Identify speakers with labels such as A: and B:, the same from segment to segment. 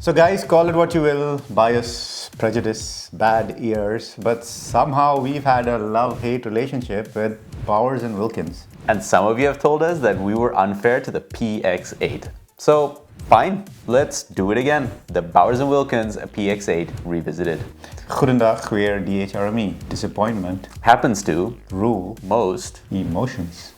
A: So guys, call it what you will, bias, prejudice, bad ears, but somehow we've had a love-hate relationship with Bowers and Wilkins.
B: And some of you have told us that we were unfair to the Px8. So fine, let's do it again. The Bowers and Wilkins Px8 revisited.
A: Goedendag weer DHRME. Disappointment
B: Happens to
A: rule
B: most
A: emotions.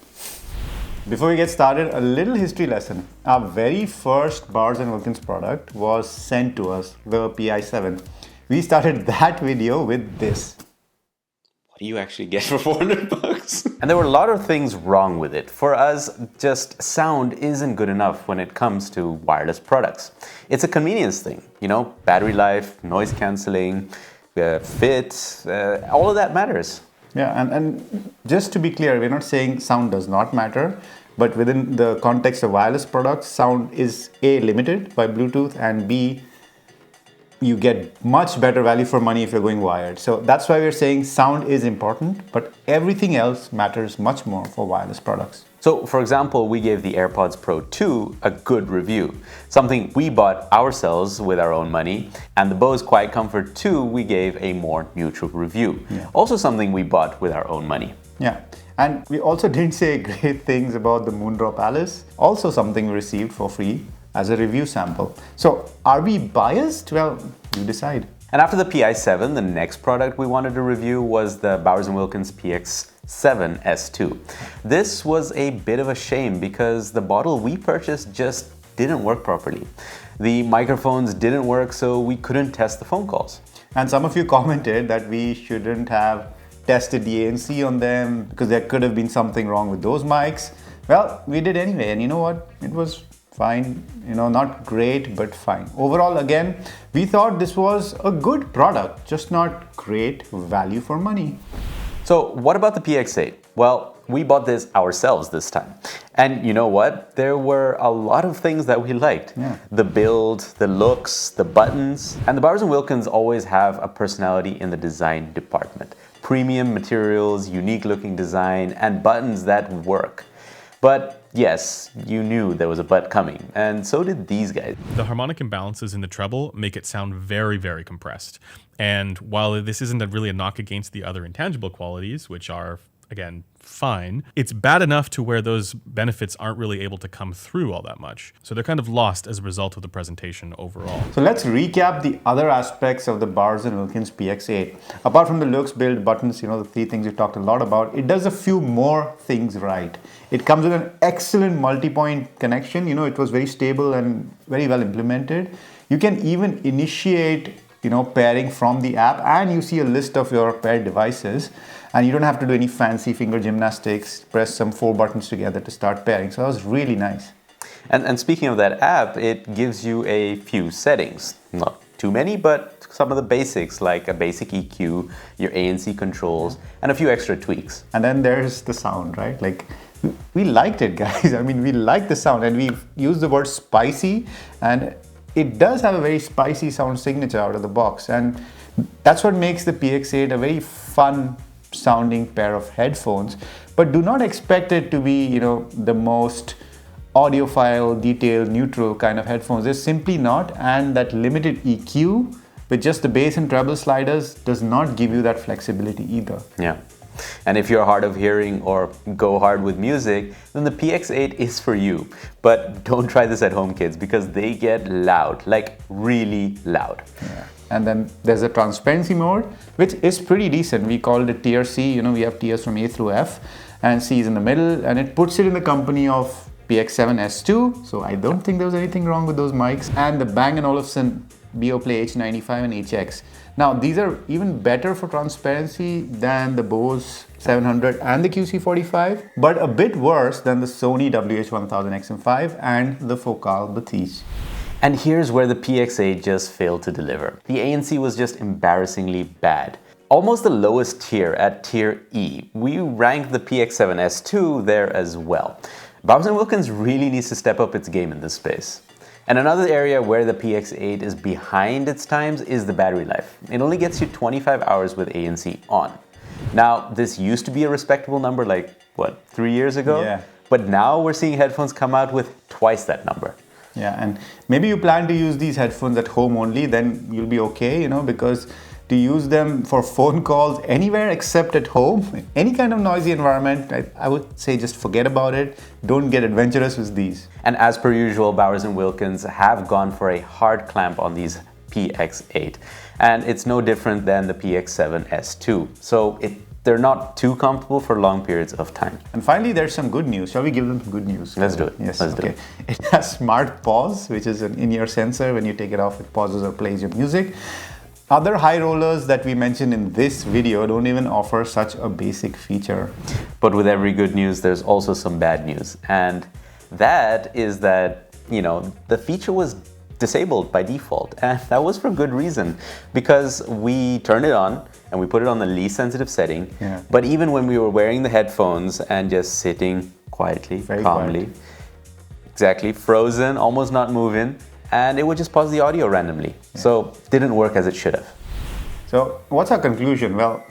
A: Before we get started, a little history lesson. Our very first Bowers and Wilkins product was sent to us, the Pi7. We started that video with this.
B: What do you actually get for 400 bucks? And there were a lot of things wrong with it. For us, just sound isn't good enough when it comes to wireless products. It's a convenience thing, you know, battery life, noise cancelling, fit, all of that matters.
A: Yeah, and just to be clear, we're not saying sound does not matter, but within the context of wireless products, sound is A, limited by Bluetooth, and B, you get much better value for money if you're going wired. So that's why we're saying sound is important, but everything else matters much more for wireless products.
B: So, for example, we gave the AirPods Pro 2 a good review, something we bought ourselves with our own money, and the Bose Quiet Comfort 2 we gave a more neutral review, also something we bought with our own money.
A: Yeah, and we also didn't say great things about the Moondrop Alice, also something we received for free as a review sample. So, are we biased? Well, you decide.
B: And after the Pi7, the next product we wanted to review was the Bowers & Wilkins Px8 S2. This was a bit of a shame because the model we purchased just didn't work properly. The microphones didn't work, so we couldn't test the phone calls.
A: And some of you commented that we shouldn't have tested the ANC on them because there could have been something wrong with those mics. Well, we did anyway, and you know what? It was fine, you know, not great, but fine. Overall, again, we thought this was a good product, just not great value for money.
B: So what about the Px8? Well, we bought this ourselves this time. And you know what? There were a lot of things that we liked. The build, the looks, the buttons. And the Bowers & Wilkins always have a personality in the design department. Premium materials, unique looking design, and buttons that work. But yes, you knew there was a but coming, and so did these guys.
C: The harmonic imbalances in the treble make it sound very, very compressed. And while this isn't really a knock against the other intangible qualities, which are, again, fine, it's bad enough to where those benefits aren't really able to come through all that much. So they're kind of lost as a result of the presentation overall.
A: So let's recap the other aspects of the Bowers & Wilkins Px8. Apart from the looks, build, buttons, you know, the three things we talked a lot about, it does a few more things right. It comes with an excellent multi-point connection. You know, it was very stable and very well implemented. You can even initiate, you know, pairing from the app, and you see a list of your paired devices, and you don't have to do any fancy finger gymnastics, press some 4 buttons together to start pairing. So that was really nice.
B: And speaking of that app, it gives you a few settings. Not too many, but some of the basics, like a basic EQ, your ANC controls, and a few extra tweaks.
A: And then there's the sound, right? Like, we liked it, guys. I mean, we like the sound, and we've used the word spicy, and it does have a very spicy sound signature out of the box, and that's what makes the Px8 a very fun sounding pair of headphones. But do not expect it to be, you know, the most audiophile, detailed, neutral kind of headphones. They're simply not, and that limited EQ with just the bass and treble sliders does not give you that flexibility either.
B: Yeah. And if you're hard of hearing or go hard with music, then the Px8 is for you. But don't try this at home, kids, because they get loud, like really loud.
A: Yeah. And then there's a transparency mode, which is pretty decent. We called it tier C. You know, we have tiers from A through F, and C is in the middle, and it puts it in the company of Px7 S2. So I don't think there was anything wrong with those mics. And the Bang & Olufsen Beoplay H95 and HX. Now, these are even better for transparency than the Bose 700 and the QC45, but a bit worse than the Sony WH-1000 XM5 and the Focal Bathise.
B: And here's where the Px8 just failed to deliver. The ANC was just embarrassingly bad. Almost the lowest tier at tier E. We ranked the Px7 S2 there as well. Bowers & Wilkins really needs to step up its game in this space. And another area where the Px8 is behind its times is the battery life. It only gets you 25 hours with ANC on. Now, this used to be a respectable number like, what, 3 years ago?
A: Yeah.
B: But now we're seeing headphones come out with twice that number.
A: Yeah, and maybe you plan to use these headphones at home only, then you'll be okay, because to use them for phone calls anywhere except at home, any kind of noisy environment, I would say just forget about it. Don't get adventurous with these.
B: And as per usual, Bowers & Wilkins have gone for a hard clamp on these Px8. And it's no different than the Px7S2. So they're not too comfortable for long periods of time.
A: And finally, there's some good news. Shall we give them good news?
B: Let's do it.
A: Yes,
B: Let's do
A: it. It has smart pause, which is an in-ear sensor. When you take it off, it pauses or plays your music. Other high rollers that we mentioned in this video don't even offer such a basic feature.
B: But with every good news, there's also some bad news. And that is that, the feature was disabled by default. And that was for good reason, because we turned it on and we put it on the least sensitive setting.
A: Yeah.
B: But even when we were wearing the headphones and just sitting quietly,
A: Very
B: calmly,
A: quiet.
B: exactly, frozen, almost not moving, and it would just pause the audio randomly. Yeah. So didn't work as it should have.
A: So what's our conclusion? Well,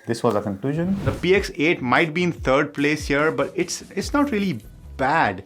A: this was our conclusion. The Px8 might be in third place here, but it's not really bad.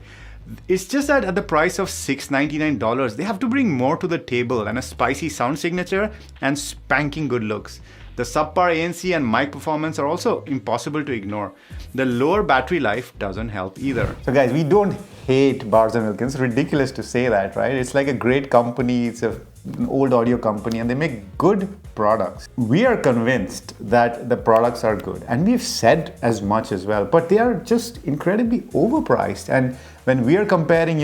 A: It's just that at the price of $699, they have to bring more to the table and a spicy sound signature and spanking good looks. The subpar ANC and mic performance are also impossible to ignore. The lower battery life doesn't help either. So guys, we don't hate Bowers & Wilkins. It's ridiculous to say that, right? It's like a great company. It's an old audio company and they make good products. We are convinced that the products are good and we've said as much as well, but they are just incredibly overpriced. And when we are comparing,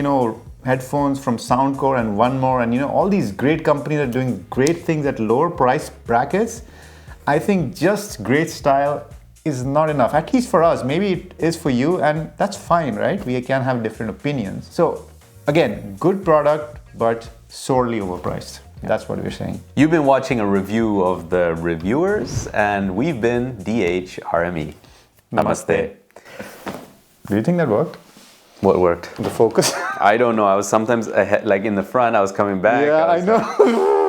A: headphones from Soundcore and One More and all these great companies are doing great things at lower price brackets, I think just great style is not enough, at least for us. Maybe it is for you, and that's fine, right? We can have different opinions. So again, good product, but sorely overpriced. That's what we're saying.
B: You've been watching a review of the reviewers, and we've been DHRME. Namaste.
A: Do you think that worked?
B: What worked?
A: The focus?
B: I don't know. I was sometimes ahead, like in the front, I was coming back.
A: Yeah, I know.